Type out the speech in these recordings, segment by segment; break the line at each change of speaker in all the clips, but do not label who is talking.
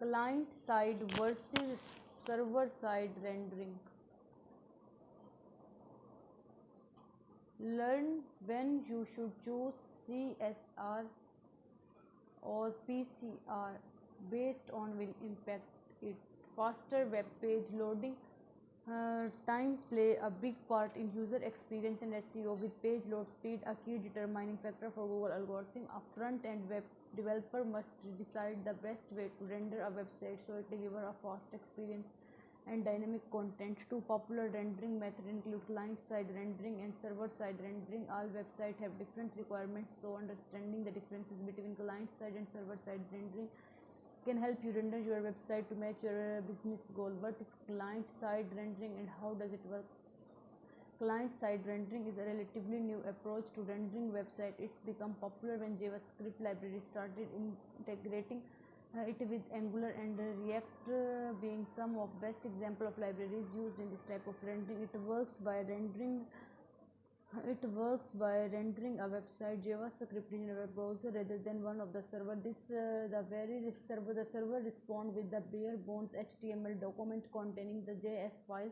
Client side versus server side rendering. Learn when you should choose CSR or PCR based on will impact it. Faster web page loading time play a big part in user experience and SEO, with page load speed a key determining factor for Google algorithm. A front-end web developer must decide the best way to render a website so it delivers a fast experience and dynamic content. Two popular rendering methods include client-side rendering and server-side rendering. All websites have different requirements, so understanding the differences between client-side and server-side rendering can help you render your website to match your business goal. What is client-side rendering and how does it work? Client-side rendering is a relatively new approach to rendering website. It's become popular when JavaScript libraries started integrating it with Angular and React being some of best example of libraries used in this type of rendering. It works by rendering a website JavaScript in a web browser rather than one of the server. The server respond with the bare bones HTML document containing the JS file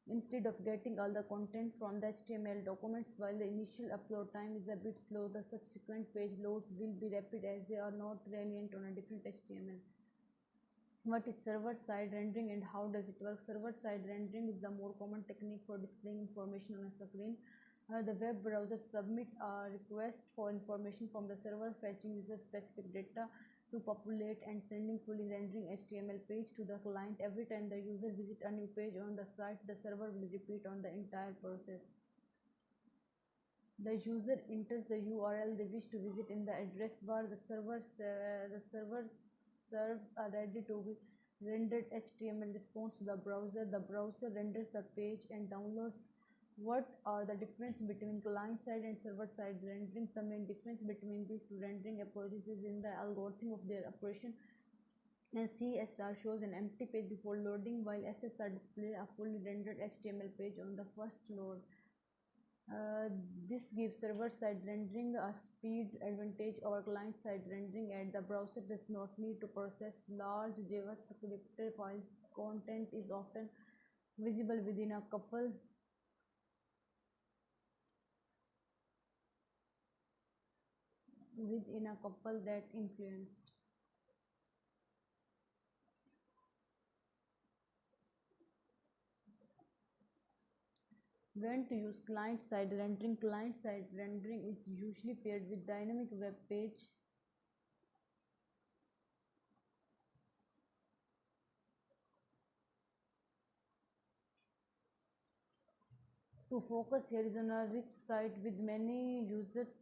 instead of getting all the content from the HTML documents. While the initial upload time is a bit slow, the subsequent page loads will be rapid as they are not reliant on a different HTML. What is server-side rendering and how does it work? Server-side rendering is the more common technique for displaying information on a screen. The web browser submit a request for information from the server, fetching user-specific data to populate and sending fully rendering HTML page to the client. Every time the user visits a new page on the site, the server will repeat on the entire process. The user enters the URL they wish to visit in the address bar. The server serves a ready to be rendered HTML response to the browser. The browser renders the page and downloads. What are the difference between client-side and server-side rendering? The main difference between these two rendering approaches is in the algorithm of their operation. CSR shows an empty page before loading, while SSR displays a fully rendered HTML page on the first load. This gives server-side rendering a speed advantage over client-side rendering, and the browser does not need to process large JavaScript files. Content is often visible within a couple that influenced. When to use client-side rendering? Client-side rendering is usually paired with dynamic web page to focus here is on a rich site with many users